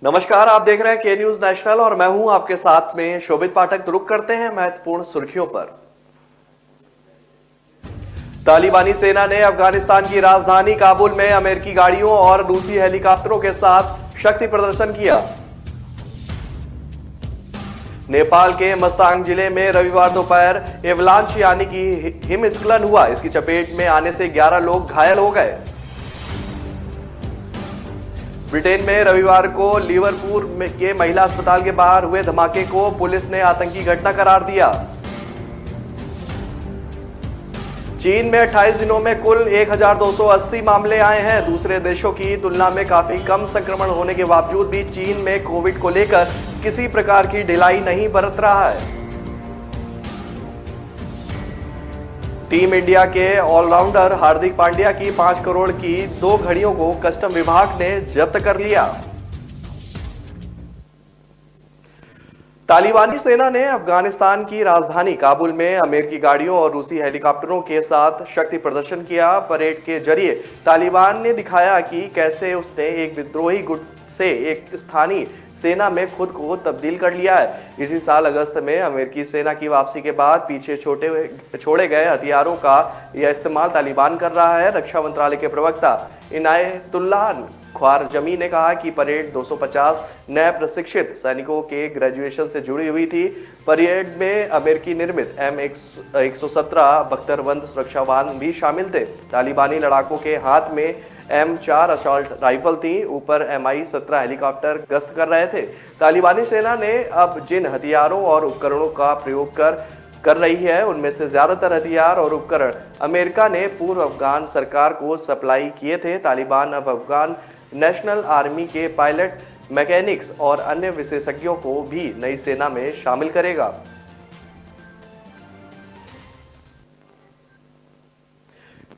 नमस्कार, आप देख रहे हैं के न्यूज नेशनल और मैं हूं आपके साथ में शोभित पाठक। रुक करते हैं महत्वपूर्ण सुर्खियों पर। तालिबानी सेना ने अफगानिस्तान की राजधानी काबुल में अमेरिकी गाड़ियों और रूसी हेलीकॉप्टरों के साथ शक्ति प्रदर्शन किया। नेपाल के मस्तांग जिले में रविवार दोपहर एवलांच यानी कि हिमस्खलन हुआ। इसकी चपेट में आने से 11 लोग घायल हो गए। ब्रिटेन में रविवार को लिवरपूल के महिला अस्पताल के बाहर हुए धमाके को पुलिस ने आतंकी घटना करार दिया। चीन में 28 दिनों में कुल 1280 मामले आए हैं। दूसरे देशों की तुलना में काफी कम संक्रमण होने के बावजूद भी चीन में कोविड को लेकर किसी प्रकार की ढिलाई नहीं बरत रहा है। टीम इंडिया के ऑलराउंडर हार्दिक पांड्या की 5 करोड़ की 2 घड़ियों को कस्टम विभाग ने जब्त कर लिया। तालिबानी सेना ने अफगानिस्तान की राजधानी काबुल में अमेरिकी गाड़ियों और रूसी हेलीकॉप्टरों के साथ शक्ति प्रदर्शन किया। परेड के जरिए तालिबान ने दिखाया कि कैसे उसने एक विद्रोही गुट से एक स्थानीय सेना में खुद को तब्दील कर लिया है। इसी साल अगस्त में अमेरिकी सेना की वापसी के बाद पीछे छोड़े गए हथियारों का यह इस्तेमाल तालिबान कर रहा है। रक्षा मंत्रालय के प्रवक्ता इनायतुल्लाह ख्वारजमी ने कहा कि परेड 250 नए प्रशिक्षित सैनिकों के ग्रेजुएशन से जुड़ी हुई थी। परेड में अमेरिकी निर्मित M117 बख्तरबंद सुरक्षा वाहन भी शामिल थे। तालिबानी लड़ाकों के हाथ में M4 असॉल्ट राइफल थी। ऊपर Mi-17 हेलीकॉप्टर गश्त कर रहे थे। तालिबानी सेना ने अब जिन हथियारों और उपकरणों का प्रयोग कर रही है उनमें से ज्यादातर हथियार और उपकरण अमेरिका ने पूर्व अफगान सरकार को सप्लाई किए थे। तालिबान अब अफगान नेशनल आर्मी के पायलट, मैकेनिक्स और अन्य विशेषज्ञों को भी नई सेना में शामिल करेगा।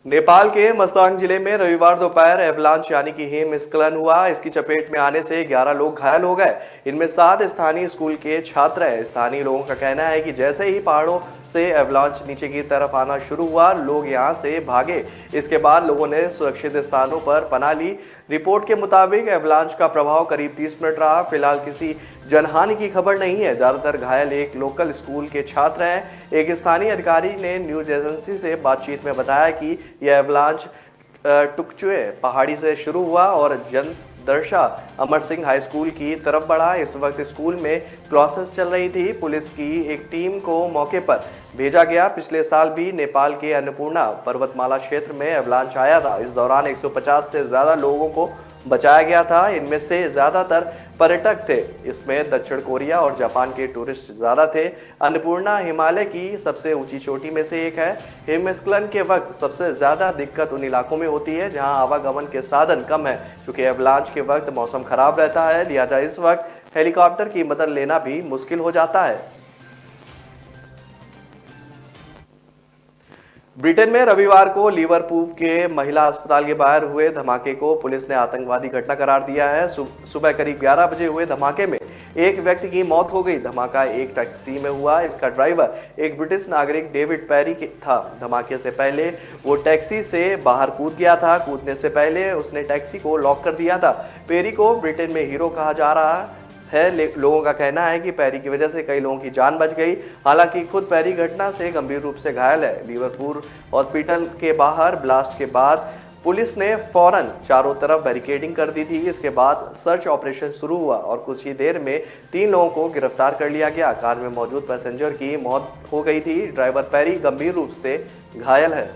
नेपाल के मस्तांग जिले में रविवार दोपहर एवलांच यानी कि हिमस्खलन हुआ। इसकी चपेट में आने से 11 लोग घायल हो गए। इनमें 7 स्थानीय स्कूल के छात्र हैं। स्थानीय लोगों का कहना है कि जैसे ही पहाड़ों से एवलांच नीचे की तरफ आना शुरू हुआ, लोग यहां से भागे। इसके बाद लोगों ने सुरक्षित स्थानों पर पनाह ली। रिपोर्ट के मुताबिक एवलांच का प्रभाव करीब 30 मिनट रहा। फिलहाल किसी जनहानि की खबर नहीं है। ज्यादातर घायल एक लोकल स्कूल के छात्र हैं। एक स्थानीय अधिकारी ने न्यूज एजेंसी से बातचीत में बताया कि यह एवलांच टुकचुए पहाड़ी से शुरू हुआ और जनदर्शा अमर सिंह हाई स्कूल की तरफ बढ़ा। इस वक्त स्कूल में क्लासेस चल रही थी। पुलिस की एक टीम को मौके पर भेजा गया। पिछले साल भी नेपाल के अन्नपूर्णा पर्वतमाला क्षेत्र में एवलांच आया था। इस दौरान 150 से ज्यादा लोगों को बचाया गया था। इनमें से ज्यादातर पर्यटक थे। इसमें दक्षिण कोरिया और जापान के टूरिस्ट ज्यादा थे। अन्नपूर्णा हिमालय की सबसे ऊंची चोटी में से एक है। हिमस्खलन के वक्त सबसे ज्यादा दिक्कत उन इलाकों में होती है जहां आवागमन के साधन कम है। चूंकि एवलांच के वक्त मौसम खराब रहता है, लिहाजा इस वक्त हेलीकॉप्टर की मदद लेना भी मुश्किल हो जाता है। ब्रिटेन में रविवार को लिवरपूल के महिला अस्पताल के बाहर हुए धमाके को पुलिस ने आतंकवादी घटना करार दिया है। सुबह करीब 11 बजे हुए धमाके में एक व्यक्ति की मौत हो गई। धमाका एक टैक्सी में हुआ। इसका ड्राइवर एक ब्रिटिश नागरिक डेविड पेरी था। धमाके से पहले वो टैक्सी से बाहर कूद गया था। कूदने से पहले उसने टैक्सी को लॉक कर दिया था। पेरी को ब्रिटेन में हीरो कहा जा रहा है। लोगों का कहना है कि पेरी की वजह से कई लोगों की जान बच गई। हालांकि खुद पेरी घटना से गंभीर रूप से घायल है। लिवरपूल हॉस्पिटल के बाहर ब्लास्ट के बाद पुलिस ने फौरन चारों तरफ बैरिकेडिंग कर दी थी। इसके बाद सर्च ऑपरेशन शुरू हुआ और कुछ ही देर में 3 लोगों को गिरफ्तार कर लिया गया। कार में मौजूद पैसेंजर की मौत हो गई थी। ड्राइवर पेरी गंभीर रूप से घायल है।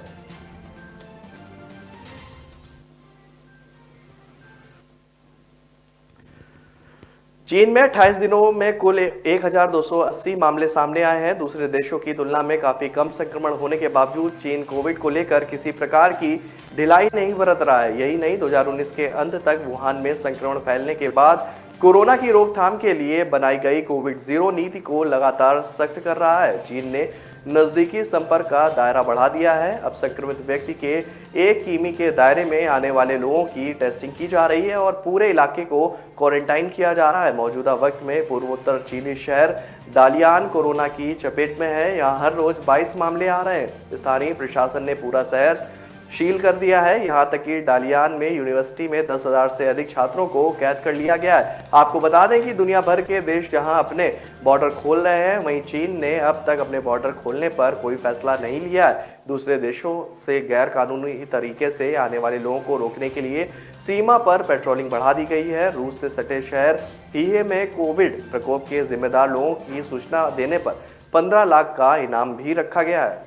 चीन में 28 दिनों में कुल 1280 मामले सामने आए हैं। दूसरे देशों की तुलना में काफी कम संक्रमण होने के बावजूद चीन कोविड को लेकर किसी प्रकार की ढिलाई नहीं बरत रहा है। यही नहीं, 2019 के अंत तक वुहान में संक्रमण फैलने के बाद कोरोना की रोकथाम के लिए बनाई गई कोविड जीरो नीति को लगातार सख्त कर रहा है। चीन ने नजदीकी संपर्क का दायरा बढ़ा दिया है। अब संक्रमित व्यक्ति के 1 किमी के दायरे में आने वाले लोगों की टेस्टिंग की जा रही है और पूरे इलाके को क्वारंटाइन किया जा रहा है। मौजूदा वक्त में पूर्वोत्तर चीनी शहर डालियान कोरोना की चपेट में है। यहाँ हर रोज 22 मामले आ रहे हैं। स्थानीय प्रशासन ने पूरा शहर सील कर दिया है। यहां तक कि डालियान में यूनिवर्सिटी में 10,000 से अधिक छात्रों को कैद कर लिया गया है। आपको बता दें कि दुनिया भर के देश जहां अपने बॉर्डर खोल रहे हैं, वहीं चीन ने अब तक अपने बॉर्डर खोलने पर कोई फैसला नहीं लिया है। दूसरे देशों से गैर कानूनी तरीके से आने वाले लोगों को रोकने के लिए सीमा पर पेट्रोलिंग बढ़ा दी गई है। रूस से सटे शहर हीहे में कोविड प्रकोप के जिम्मेदार लोगों की सूचना देने पर 15 लाख का इनाम भी रखा गया है।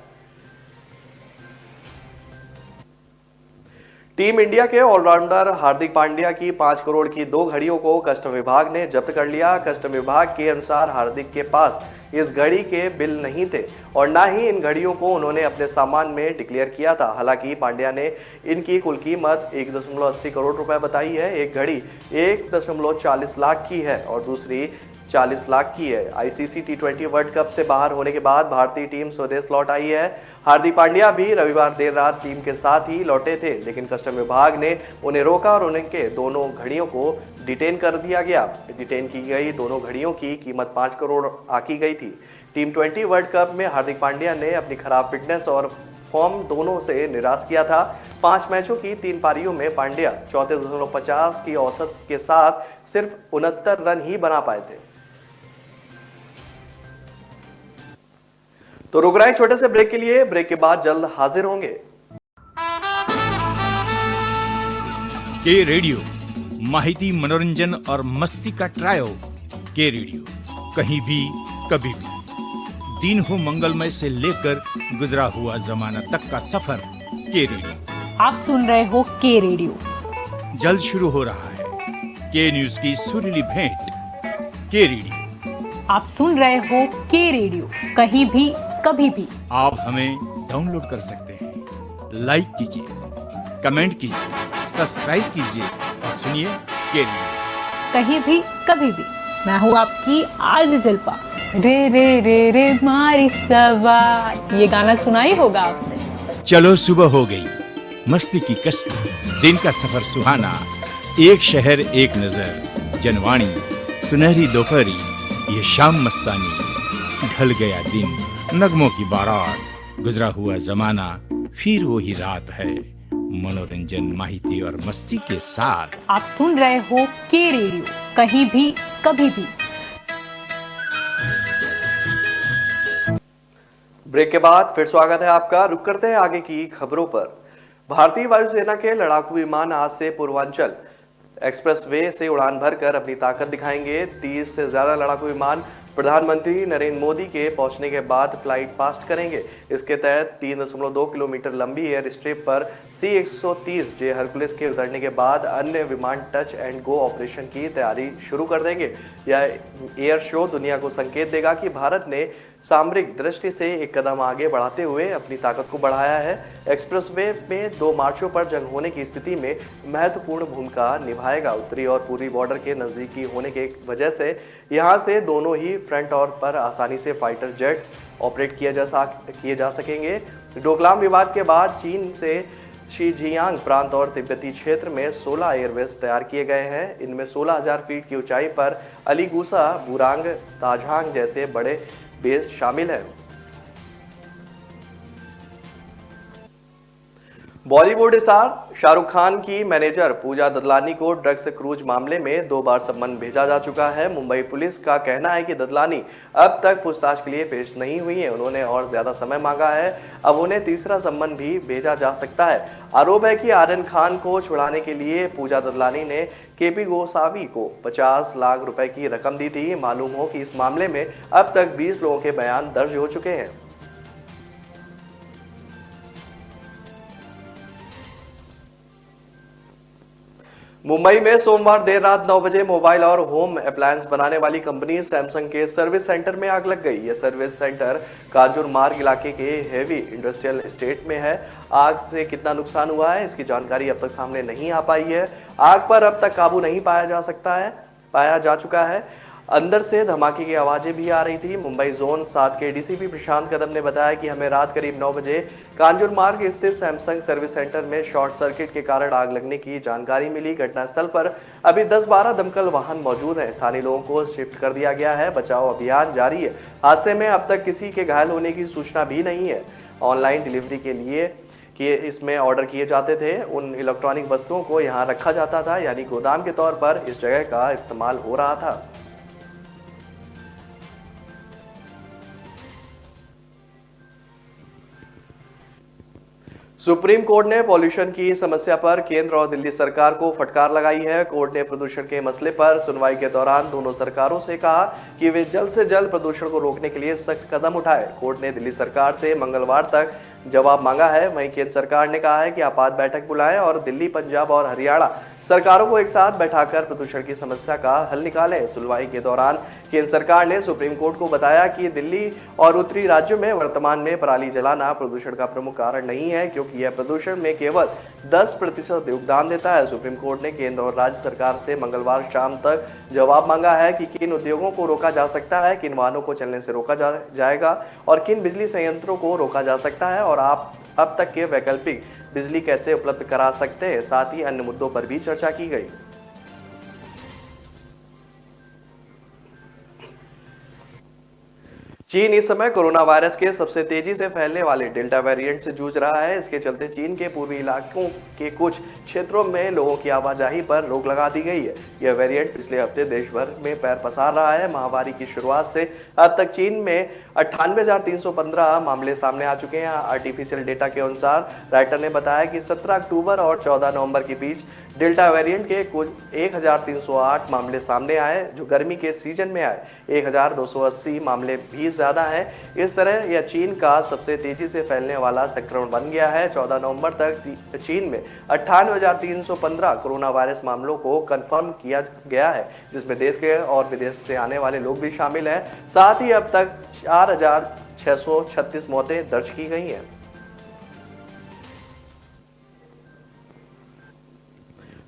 टीम इंडिया के ऑलराउंडर हार्दिक पांड्या की 5 करोड़ की 2 घड़ियों को कस्टम विभाग ने जब्त कर लिया। कस्टम विभाग के अनुसार हार्दिक के पास इस घड़ी के बिल नहीं थे और ना ही इन घड़ियों को उन्होंने अपने सामान में डिक्लेयर किया था। हालांकि पांड्या ने इनकी कुल कीमत 1.80 करोड़ रुपए बताई है। एक घड़ी 1.40 लाख की है और दूसरी 40 लाख की है। आईसीसी टी20 वर्ल्ड कप से बाहर होने के बाद भारतीय टीम स्वदेश लौट आई है। हार्दिक पांड्या भी रविवार देर रात टीम के साथ ही लौटे थे, लेकिन कस्टम विभाग ने उन्हें रोका और उनके दोनों घड़ियों को डिटेन कर दिया गया। डिटेन की गई दोनों घड़ियों की कीमत 5 करोड़ आकी गई थी। टीम 20 वर्ल्ड कप में हार्दिक पांड्या ने अपनी खराब फिटनेस और फॉर्म दोनों से निराश किया था। 5 मैचों की 3 पारियों में पांड्या 34.50 की औसत के साथ सिर्फ 69 रन ही बना पाए थे। तो रुक रहे हैं छोटे से ब्रेक के लिए। ब्रेक के बाद जल्द हाजिर होंगे। के रेडियो माहिती, मनोरंजन और मस्ती का ट्रायो। के रेडियो कहीं भी कभी भी, दिन हो मंगलमय से लेकर गुजरा हुआ जमाना तक का सफर। के रेडियो आप सुन रहे हो के रेडियो। जल्द शुरू हो रहा है के न्यूज की सुरीली भेंट। के रेडियो आप सुन रहे हो के रेडियो, कहीं भी कभी भी। आप हमें डाउनलोड कर सकते हैं। लाइक कीजिए, कमेंट कीजिए, सब्सक्राइब कीजिए और सुनिए के रेडियो कहीं भी कभी भी। मैं हूँ आपकी आरजे जलपा। रे रे रे रे मारी सवार, ये गाना सुना ही होगा आपने। चलो सुबह हो गई, मस्ती की कश्ती, दिन का सफर सुहाना, एक शहर एक नजर, जनवाणी, सुनहरी दोपहरी, ये शाम मस्तानी, ढल गया दिन, नगमों की बारात, गुजरा हुआ जमाना, फिर वही रात है, मनोरंजन, माहिती और मस्ती के साथ। आप सुन रहे हो के रेडियो, कहीं भी कभी भी। ब्रेक के बाद फिर स्वागत है आपका। रुक करते हैं आगे की खबरों पर। भारतीय वायुसेना के लड़ाकू विमान आज से पूर्वांचल एक्सप्रेसवे से उड़ान भरकर अपनी ताकत दिखाएंगे। 30 से ज्यादा लड़ाकू विमान प्रधानमंत्री नरेंद्र मोदी के पहुंचने के बाद फ्लाइट पास्ट करेंगे। इसके तहत 3.2 किलोमीटर लंबी एयर स्ट्रिप पर C-130 जे हरकुलिस के उतरने के बाद अन्य विमान टच एंड गो ऑपरेशन की तैयारी शुरू कर देंगे। यह एयर शो दुनिया को संकेत देगा कि भारत ने सामरिक दृष्टि से एक कदम आगे बढ़ाते हुए अपनी ताकत को बढ़ाया है। एक्सप्रेसवे में 2 मार्चों पर जंग होने की स्थिति में महत्वपूर्ण भूमिका निभाएगा। उत्तरी और पूर्वी बॉर्डर के नजदीकी होने के वजह से यहां से दोनों ही फ्रंट और पर आसानी से फाइटर जेट्स ऑपरेट किए जा सकेंगे। डोकलाम विवाद के बाद चीन से शीजियांग प्रांत और तिब्बती क्षेत्र में 16 एयरबेस तैयार किए गए हैं। इनमें 16,000 फीट की ऊंचाई पर अलीगुसा, बुरांग, ताजांग जैसे बड़े बेस शामिल है। बॉलीवुड स्टार शाहरुख खान की मैनेजर पूजा ददलानी को ड्रग्स क्रूज मामले में 2 बार सम्मन भेजा जा चुका है। मुंबई पुलिस का कहना है कि ददलानी अब तक पूछताछ के लिए पेश नहीं हुई है। उन्होंने और ज्यादा समय मांगा है। अब उन्हें तीसरा सम्मन भी भेजा जा सकता है। आरोप है कि आर्यन खान को छुड़ाने के लिए पूजा ददलानी ने केपी गोसावी को 50 लाख रुपए की रकम दी थी। मालूम हो कि इस मामले में अब तक 20 लोगों के बयान दर्ज हो चुके हैं। मुंबई में सोमवार देर रात 9 बजे मोबाइल और होम अप्लायंस बनाने वाली कंपनी सैमसंग के सर्विस सेंटर में आग लग गई। यह सर्विस सेंटर कांजूर मार्ग इलाके के हेवी इंडस्ट्रियल एस्टेट में है। आग से कितना नुकसान हुआ है, इसकी जानकारी अब तक सामने नहीं आ पाई है। आग पर अब तक काबू नहीं पाया जा चुका है। अंदर से धमाके की आवाजें भी आ रही थी। मुंबई जोन 7 के डीसीपी प्रशांत कदम ने बताया कि हमें रात करीब 9 बजे कांजूर मार्ग स्थित सैमसंग सर्विस सेंटर में शॉर्ट सर्किट के कारण आग लगने की जानकारी मिली। घटनास्थल पर अभी 10-12 दमकल वाहन मौजूद हैं। स्थानीय लोगों को शिफ्ट कर दिया गया है। बचाव अभियान जारी है। हादसे में अब तक किसी के घायल होने की सूचना भी नहीं है। ऑनलाइन डिलीवरी के लिए कि इसमें ऑर्डर किए जाते थे, उन इलेक्ट्रॉनिक वस्तुओं को यहाँ रखा जाता था, यानी गोदाम के तौर पर इस जगह का इस्तेमाल हो रहा था। सुप्रीम कोर्ट ने पॉल्यूशन की समस्या पर केंद्र और दिल्ली सरकार को फटकार लगाई है। कोर्ट ने प्रदूषण के मसले पर सुनवाई के दौरान दोनों सरकारों से कहा कि वे जल्द से जल्द प्रदूषण को रोकने के लिए सख्त कदम उठाए। कोर्ट ने दिल्ली सरकार से मंगलवार तक जवाब मांगा है। वहीं केंद्र सरकार ने कहा है कि आपात बैठक बुलाएं और दिल्ली, पंजाब और हरियाणा सरकारों को एक साथ बैठाकर प्रदूषण की समस्या का हल निकालें। सुनवाई के दौरान केंद्र सरकार ने सुप्रीम कोर्ट को बताया कि दिल्ली और उत्तरी राज्यों में वर्तमान में पराली जलाना प्रदूषण का प्रमुख कारण नहीं है, क्योंकि यह प्रदूषण में केवल 10% योगदान देता है। सुप्रीम कोर्ट ने केंद्र और राज्य सरकार से मंगलवार शाम तक जवाब मांगा है कि किन उद्योगों को रोका जा सकता है, किन वाहनों को चलने से रोका जाएगा और किन बिजली संयंत्रों को रोका जा सकता है और आप अब तक के वैकल्पिक बिजली कैसे उपलब्ध करा सकते हैं। साथ ही अन्य मुद्दों पर भी चर्चा की गई। चीन इस समय कोरोना वायरस के सबसे तेजी से फैलने वाले डेल्टा वेरिएंट से जूझ रहा है। इसके चलते चीन के पूर्वी इलाकों के कुछ क्षेत्रों में लोगों की आवाजाही पर रोक लगा दी गई है। यह वेरिएंट पिछले हफ्ते देश भर में पैर पसार रहा है। महामारी की शुरुआत से अब तक चीन में 98,315 मामले सामने आ चुके हैं। आर्टिफिशियल डेटा के अनुसार राइटर ने बताया कि 17 अक्टूबर और 14 नवंबर के बीच डेल्टा वेरिएंट के कुल 1,308 मामले सामने आए, जो गर्मी के सीजन में आए। 1,280 मामले भी ज्यादा हैं। इस तरह यह चीन का सबसे तेजी से फैलने वाला संक्रमण बन गया है। 14 नवंबर तक चीन में 98,315 कोरोना वायरस मामलों को कंफर्म किया गया है, जिसमें देश के और विदेश से आने वाले लोग भी शामिल हैं। साथ ही अब तक 4,636 मौतें दर्ज की गई हैं।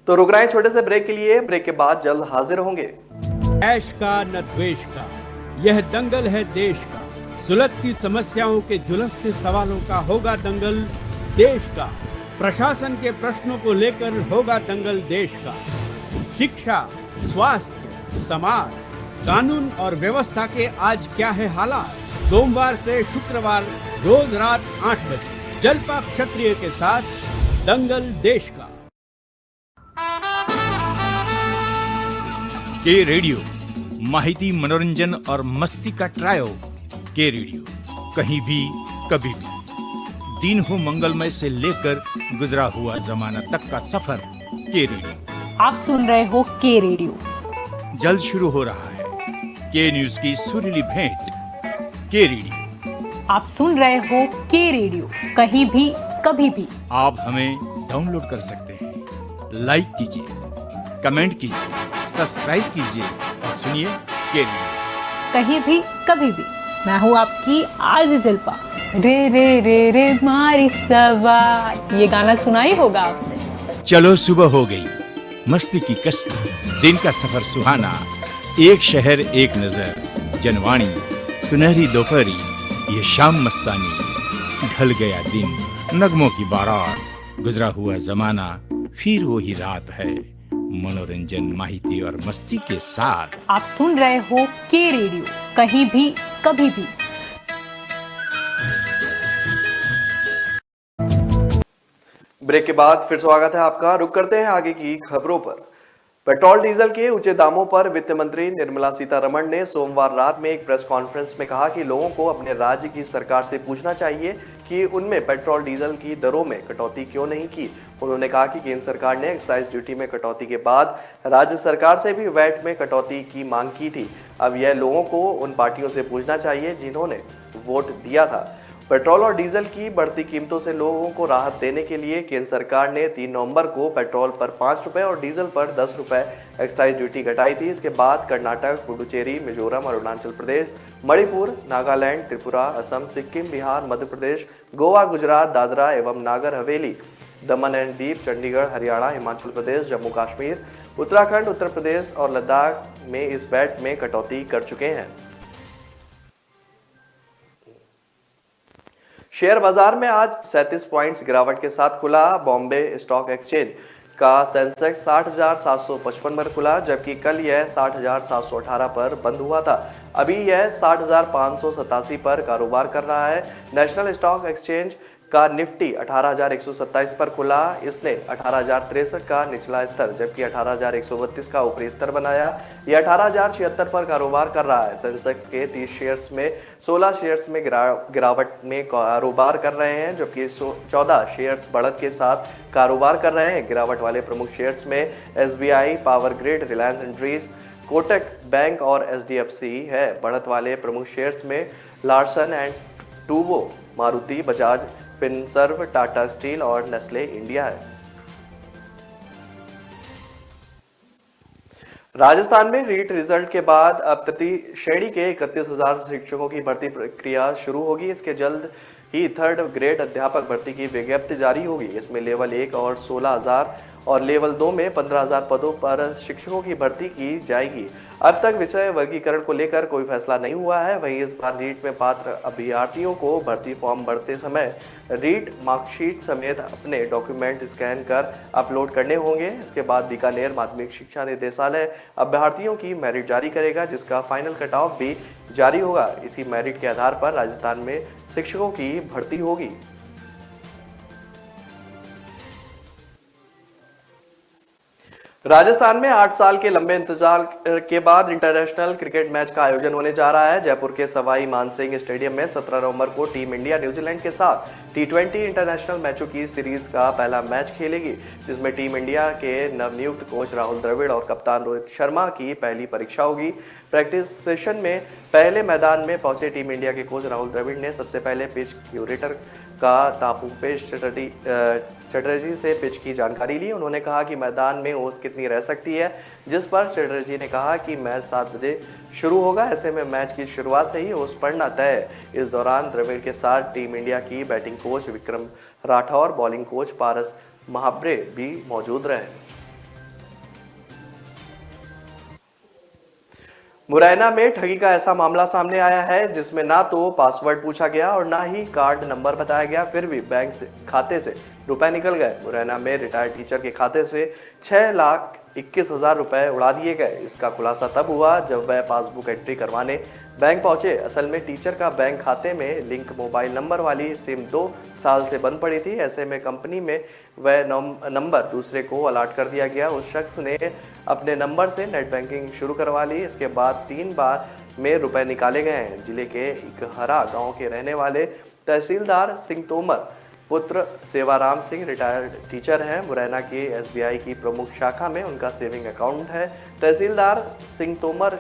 तो रुक रहे हैं छोटे से ब्रेक के लिए। ब्रेक के बाद जल्द हाजिर होंगे। ऐश का न द्वेष का, यह दंगल है देश का। सुलगती समस्याओं के झुलसते सवालों का होगा दंगल देश का। प्रशासन के प्रश्नों को लेकर होगा दंगल देश का। शिक्षा, स्वास्थ्य, समाज, कानून और व्यवस्था के आज क्या है हालात। सोमवार से शुक्रवार रोज रात 8 बजे जलपा क्षत्रिय के साथ दंगल देश का। के रेडियो माहिती, मनोरंजन और मस्ती का ट्रायो। के रेडियो कहीं भी कभी भी, दिन हो मंगलमय से लेकर गुजरा हुआ जमाना तक का सफर। के रेडियो आप सुन रहे हो के रेडियो। जल्द शुरू हो रहा है के न्यूज की सुरीली भेंट। के रेडियो आप सुन रहे हो के रेडियो, कहीं भी कभी भी। आप हमें डाउनलोड कर सकते हैं। लाइक कीजिए, कमेंट कीजिए, सब्सक्राइब कीजिए और सुनिए के रेडियो कहीं भी कभी भी। मैं हूँ आपकी आरजे जलपा। रे रे रे रे मारी सवार, ये गाना सुना ही होगा आपने। चलो सुबह हो गई, मस्ती की कश्ती, दिन का सफर सुहाना, एक शहर एक नजर, जनवाणी, सुनहरी दोपहरी, ये शाम मस्तानी, ढल गया दिन, नगमों की बारात, गुजरा हुआ जमाना, फिर वो ही रात है, मनोरंजन, माहिती और मस्ती के साथ। आप सुन रहे हो के रेडियो, कहीं भी कभी भी। ब्रेक के बाद फिर स्वागत है आपका। रुक करते हैं आगे की खबरों पर। पेट्रोल डीजल के ऊंचे दामों पर वित्त मंत्री निर्मला सीतारमण ने सोमवार रात में एक प्रेस कॉन्फ्रेंस में कहा कि लोगों को अपने राज्य की सरकार से पूछना चाहिए कि उनमें पेट्रोल डीजल की दरों में कटौती क्यों नहीं की। उन्होंने कहा कि केंद्र सरकार ने एक्साइज ड्यूटी में कटौती के बाद राज्य सरकार से भी वैट में कटौती की मांग की थी। अब यह लोगों को उन पार्टियों से पूछना चाहिए जिन्होंने वोट दिया था। पेट्रोल और डीजल की बढ़ती कीमतों से लोगों को राहत देने के लिए केंद्र सरकार ने 3 नवंबर को पेट्रोल पर 5 रुपए और डीजल पर 10 रुपए एक्साइज ड्यूटी घटाई थी। इसके बाद कर्नाटक, पुडुचेरी, मिजोरम, अरुणाचल प्रदेश, मणिपुर, नागालैंड, त्रिपुरा, असम, सिक्किम, बिहार, मध्य प्रदेश, गोवा, गुजरात, दादरा एवं नागर हवेली, दमन एंड दीव, चंडीगढ़, हरियाणा, हिमाचल प्रदेश, जम्मू कश्मीर, उत्तराखंड, उत्तर प्रदेश और लद्दाख में इस वैट में कटौती कर चुके हैं। शेयर बाजार में आज 37 पॉइंट्स गिरावट के साथ खुला। बॉम्बे स्टॉक एक्सचेंज का सेंसेक्स 60,755 पर खुला, जबकि कल यह 60,718 पर बंद हुआ था। अभी यह 60,587 पर कारोबार कर रहा है। नेशनल स्टॉक एक्सचेंज का निफ्टी 18,127 पर खुला। इसने 18,063 का निचला स्तर जबकि 18,132 का ऊपरी स्तर बनाया। यह 18,076 पर कारोबार कर रहा है। सेंसेक्स के 30 शेयर्स में 16 शेयर्स में गिरावट में कारोबार कर रहे हैं जबकि 14 शेयर्स बढ़त के साथ कारोबार कर रहे हैं। गिरावट वाले प्रमुख शेयर्स में SBI, Power Grid, Reliance Industries, Kotak bank और एचडीएफसी है। बढ़त वाले प्रमुख शेयर्स में Larsen and Toubro, Maruti, Bajaj Finserv, Tata Steel और नेस्ले इंडिया है। राजस्थान में रीट रिजल्ट के बाद अब तृतीय श्रेणी के 31,000 शिक्षकों की भर्ती प्रक्रिया शुरू होगी। इसके जल्द ही थर्ड ग्रेड अध्यापक भर्ती की विज्ञप्ति जारी होगी। इसमें लेवल 1 और 16,000 और लेवल 2 में 15,000 पदों पर शिक्षकों की भर्ती की जाएगी। अब तक विषय वर्गीकरण को लेकर कोई फैसला नहीं हुआ है। वहीं इस बार रीट में पात्र अभ्यर्थियों को भर्ती फॉर्म भरते समय रीट मार्कशीट समेत अपने डॉक्यूमेंट स्कैन कर अपलोड करने होंगे। इसके बाद बीकानेर माध्यमिक शिक्षा निदेशालय अभ्यर्थियों की मेरिट जारी करेगा, जिसका फाइनल कट ऑफ भी जारी होगा। इसी मेरिट के आधार पर राजस्थान में शिक्षकों की भर्ती होगी। राजस्थान में 8 साल के लंबे इंतजार के बाद इंटरनेशनल क्रिकेट मैच का आयोजन होने जा रहा है। जयपुर के सवाई मानसिंह स्टेडियम में 17 नवंबर को टीम इंडिया न्यूजीलैंड के साथ T20 इंटरनेशनल मैचों की सीरीज का पहला मैच खेलेगी, जिसमें टीम इंडिया के नवनियुक्त कोच राहुल द्रविड़ और कप्तान रोहित शर्मा की पहली परीक्षा होगी। प्रैक्टिस सेशन में पहले मैदान में पहुंचे टीम इंडिया के कोच राहुल द्रविड़ ने सबसे पहले पिच क्यूरेटर का तापुपेश चटर्जी से पिच की जानकारी ली। उन्होंने कहा कि मैदान में ओस कितनी रह सकती है, जिस पर चटर्जी ने कहा कि मैच 7 बजे शुरू होगा, ऐसे में मैच की शुरुआत से ही ओस पड़ना तय है। इस दौरान द्रविड़ के साथ टीम इंडिया की batting coach Vikram Rathour, bowling coach Paras Mhambrey भी मौजूद रहे। मुरैना में ठगी का ऐसा मामला सामने आया है जिसमें ना तो पासवर्ड पूछा गया और ना ही कार्ड नंबर बताया गया, फिर भी बैंक खाते से रुपए निकल गए। मुरैना में रिटायर्ड टीचर के खाते से 6,21,000 रुपए उड़ा दिए गए। इसका खुलासा तब हुआ जब वह पासबुक एंट्री करवाने बैंक पहुंचे। असल में टीचर का बैंक खाते में लिंक मोबाइल नंबर वाली सिम 2 साल से बंद पड़ी थी। ऐसे में कंपनी में वह नंबर दूसरे को अलॉट कर दिया गया। उस शख्स ने अपने नंबर से नेट बैंकिंग शुरू करवा ली। इसके बाद 3 बार में रुपए निकाले गए हैं। जिले के इकहरा गांव के रहने वाले तहसीलदार सिंह तोमर पुत्र सेवाराम सिंह रिटायर्ड टीचर हैं। मुरैना की एसबीआई की प्रमुख शाखा में उनका सेविंग अकाउंट है। तहसीलदार सिंह तोमर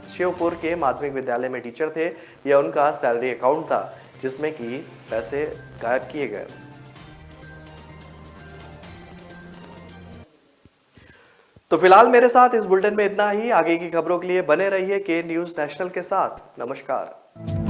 शिवपुर के माध्यमिक विद्यालय में टीचर थे। यह उनका सैलरी अकाउंट था जिसमें कि पैसे गायब किए गए। तो फिलहाल मेरे साथ इस बुलेटिन में इतना ही। आगे की खबरों के लिए बने रहिए के न्यूज़ नेशनल के साथ। नमस्कार।